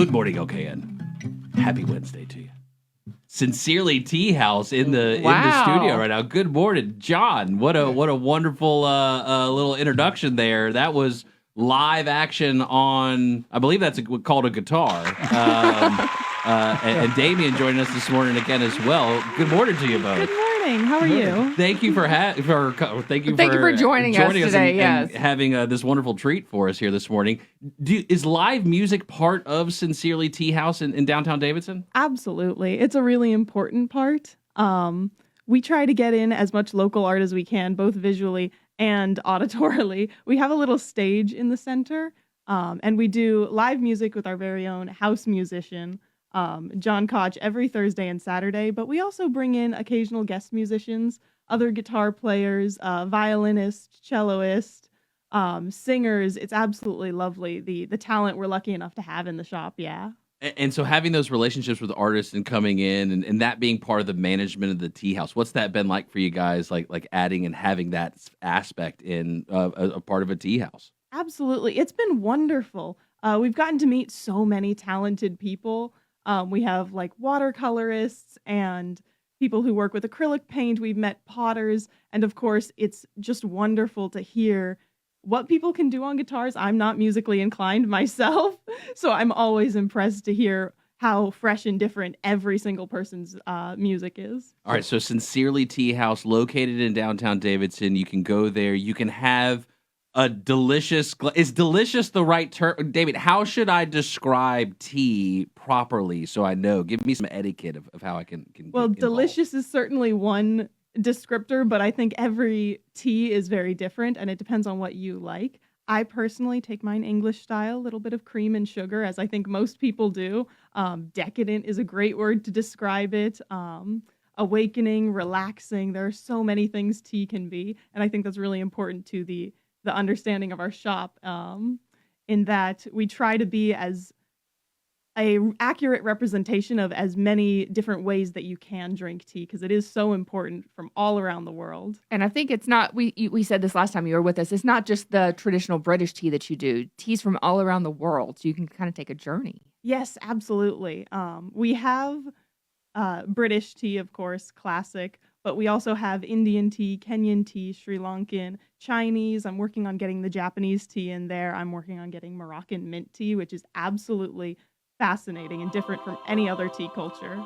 Good morning, OKN. Happy Wednesday to you. Sincerely Tea House in the studio right now. Good morning, John. What a wonderful little introduction there. That was live action on, I believe that's called a guitar. And Damien joining us this morning again as well. Good morning to you both. Good morning. How are you? Thank you for joining us today. And having this wonderful treat for us here this morning. Is live music part of Sincerely Tea House in downtown Davidson? Absolutely. It's a really important part. We try to get in as much local art as we can, both visually and auditorily. We have a little stage in the center, and we do live music with our very own house musician, John Kotch, every Thursday and Saturday, but we also bring in occasional guest musicians, other guitar players, violinists, celloists, singers. It's absolutely lovely, the talent we're lucky enough to have in the shop, yeah. And so having those relationships with artists and coming in and that being part of the management of the tea house, what's that been like for you guys, like adding and having that aspect in a part of a tea house? Absolutely. It's been wonderful. We've gotten to meet so many talented people. We have like watercolorists and people who work with acrylic paint. We've met potters. And of course, it's just wonderful to hear what people can do on guitars. I'm not musically inclined myself, so I'm always impressed to hear how fresh and different every single person's music is. All right, so Sincerely Tea House, located in downtown Davidson. You can go there. You can have a delicious... Is delicious the right term? David, how should I describe tea properly so I know? Give me some etiquette of how I can Well, get delicious is certainly one descriptor, but I think every tea is very different, and it depends on what you like. I personally take mine English style, a little bit of cream and sugar, as I think most people do. Decadent is a great word to describe it. Awakening, relaxing. There are so many things tea can be, and I think that's really important to the understanding of our shop, in that we try to be as a accurate representation of as many different ways that you can drink tea, because it is so important from all around the world. And I think it's not, we said this last time you were with us, it's not just the traditional British tea that you do. Teas from all around the world, so you can kind of take a journey. Yes, absolutely. We have British tea, of course, classic, but we also have Indian tea, Kenyan tea, Sri Lankan, Chinese. I'm working on getting the Japanese tea in there. I'm working on getting Moroccan mint tea, which is absolutely fascinating and different from any other tea culture.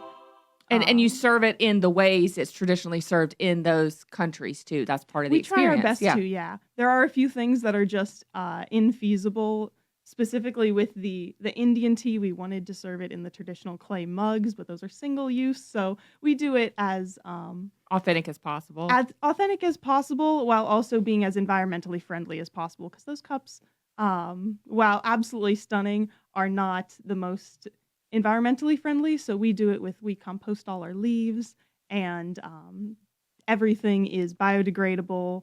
And you serve it in the ways it's traditionally served in those countries too. That's part of the experience. We try our best to, yeah. There are a few things that are just infeasible. Specifically with the Indian tea, we wanted to serve it in the traditional clay mugs, but those are single use. So we do it as authentic as possible. As authentic as possible, while also being as environmentally friendly as possible. Because those cups, while absolutely stunning, are not the most environmentally friendly. So we do it we compost all our leaves, and everything is biodegradable,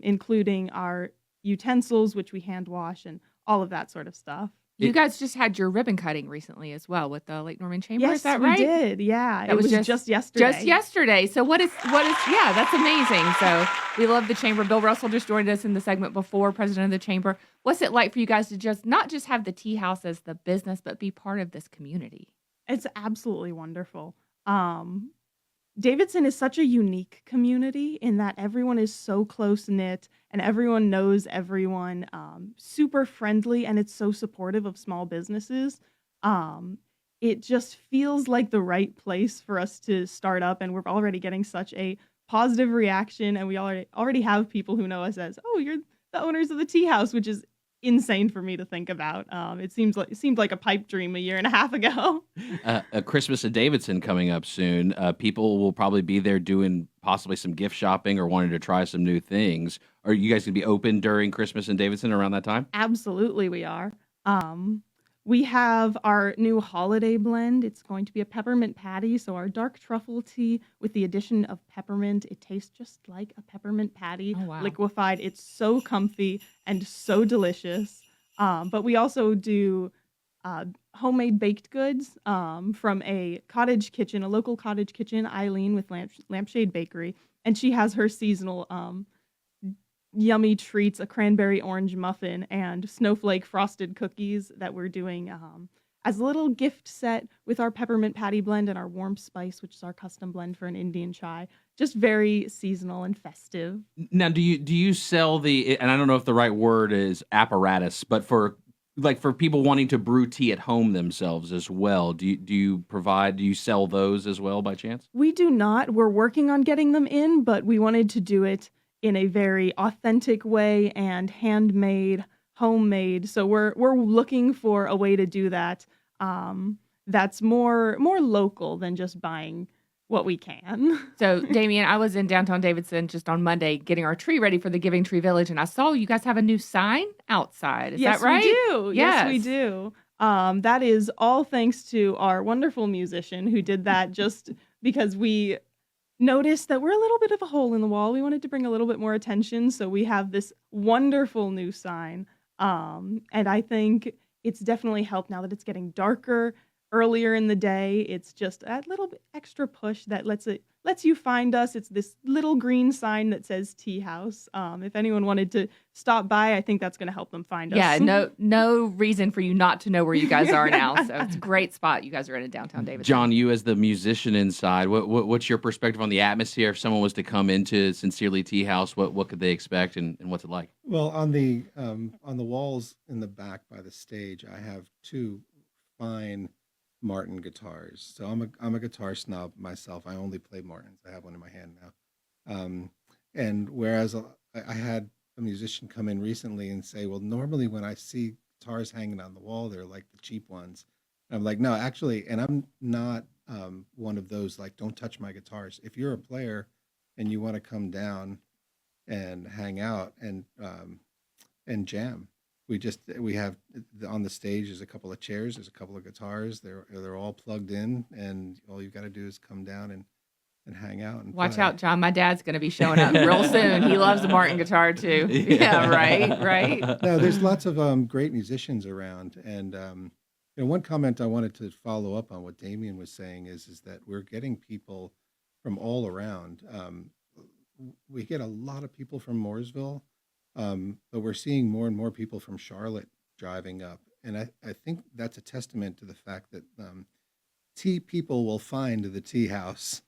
including our utensils, which we hand wash, and all of that sort of stuff. You guys just had your ribbon cutting recently as well with the Lake Norman Chamber, yes, is that right? We did, yeah. It was just yesterday. Just yesterday. So what is, yeah, that's amazing. So we love the Chamber. Bill Russell just joined us in the segment before, president of the Chamber. What's it like for you guys to not just have the tea house as the business, but be part of this community? It's absolutely wonderful. Davidson is such a unique community in that everyone is so close-knit and everyone knows everyone, super friendly, and it's so supportive of small businesses. It just feels like the right place for us to start up, and we're already getting such a positive reaction, and we already have people who know us as, oh, you're the owners of the tea house, which is insane for me to think about. It seemed like a pipe dream a year and a half ago. Christmas at Davidson coming up soon. People will probably be there doing possibly some gift shopping or wanting to try some new things. Are you guys going to be open during Christmas in Davidson around that time? Absolutely, we are. We have our new holiday blend. It's going to be a peppermint patty, so our dark truffle tea with the addition of peppermint. It tastes just like a peppermint patty, liquefied. It's so comfy and so delicious. But we also do homemade baked goods from a cottage kitchen, a local cottage kitchen, Eileen with Lampshade Bakery, and she has her seasonal yummy treats, a cranberry orange muffin and snowflake frosted cookies that we're doing as a little gift set with our peppermint patty blend and our warm spice, which is our custom blend for an Indian chai. Just very seasonal and festive. Now, do you sell the, and I don't know if the right word is apparatus, but for people wanting to brew tea at home themselves as well, do you sell those as well by chance? We do not. We're working on getting them in, but we wanted to do it in a very authentic way and handmade, homemade. So we're looking for a way to do that that's more local than just buying what we can. So, Damien, I was in downtown Davidson just on Monday getting our tree ready for the Giving Tree Village, and I saw you guys have a new sign outside. Is that right? We do. Yes, we do. That is all thanks to our wonderful musician who did that just because we noticed that we're a little bit of a hole in the wall. We wanted to bring a little bit more attention, so we have this wonderful new sign. And I think it's definitely helped now that it's getting darker. Earlier in the day, it's just a little bit extra push that lets you find us. It's this little green sign that says Tea House. If anyone wanted to stop by, I think that's going to help them find us. Yeah, no reason for you not to know where you guys are now. So it's a great spot. You guys are in downtown Davidson. John, you as the musician inside, what's your perspective on the atmosphere? If someone was to come into Sincerely Tea House, what could they expect and what's it like? Well, on the walls in the back by the stage, I have two fine Martin guitars. So I'm a guitar snob myself. I only play Martins. I have one in my hand now. And whereas I had a musician come in recently and say, well, normally when I see guitars hanging on the wall, they're like the cheap ones. And I'm like, no, actually, and I'm not one of those like, don't touch my guitars. If you're a player and you want to come down and hang out and jam, we have on the stage there's a couple of chairs, there's a couple of guitars, they're all plugged in, and all you've got to do is come down and hang out and watch play. out, John. My dad's going to be showing up real soon. He loves the Martin guitar too. Yeah, right. No, there's lots of great musicians around, and one comment I wanted to follow up on what Damien was saying is that we're getting people from all around. We get a lot of people from Mooresville. But we're seeing more and more people from Charlotte driving up. And I think that's a testament to the fact that tea people will find the tea house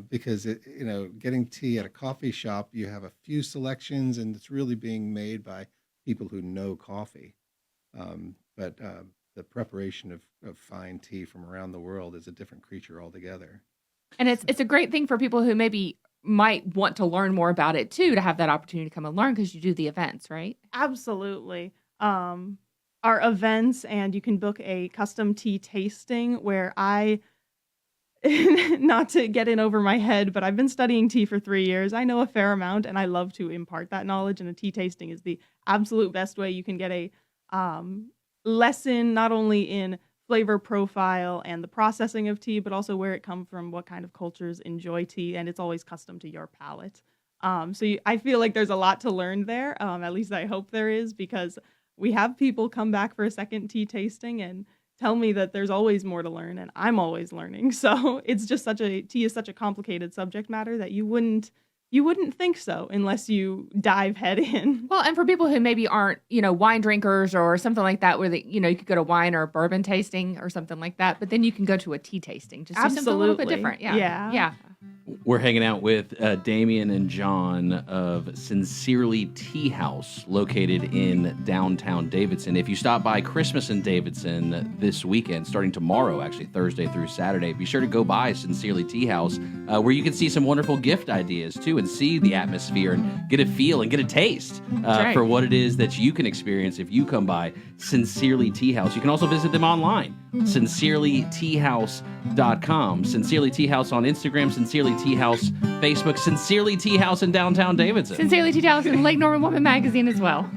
because, getting tea at a coffee shop, you have a few selections and it's really being made by people who know coffee. But the preparation of fine tea from around the world is a different creature altogether. And it's a great thing for people who maybe might want to learn more about it too, to have that opportunity to come and learn because you do the events, right? Absolutely. Our events, and you can book a custom tea tasting where not to get in over my head, but I've been studying tea for 3 years. I know a fair amount and I love to impart that knowledge, and a tea tasting is the absolute best way you can get a lesson not only in flavor profile and the processing of tea, but also where it comes from, what kind of cultures enjoy tea, and it's always custom to your palate. I feel like there's a lot to learn there. At least I hope there is, because we have people come back for a second tea tasting and tell me that there's always more to learn, and I'm always learning. So it's just tea is such a complicated subject matter that you wouldn't think so unless you dive head in. Well, and for people who maybe aren't, wine drinkers or something like that, where you could go to wine or bourbon tasting or something like that, but then you can go to a tea tasting. Just do something a little bit different. Yeah. We're hanging out with Damien and John of Sincerely Tea House, located in downtown Davidson. If you stop by Christmas in Davidson this weekend, starting tomorrow, actually Thursday through Saturday, be sure to go by Sincerely Tea House, where you can see some wonderful gift ideas too, and see the atmosphere and get a feel and get a taste for what it is that you can experience if you come by Sincerely Tea House. You can also visit them online, sincerelyteahouse.com. Sincerely Tea House on Instagram, Sincerely Tea House Facebook, Sincerely Tea House in downtown Davidson. Sincerely Tea House in Lake Norman Woman Magazine as well.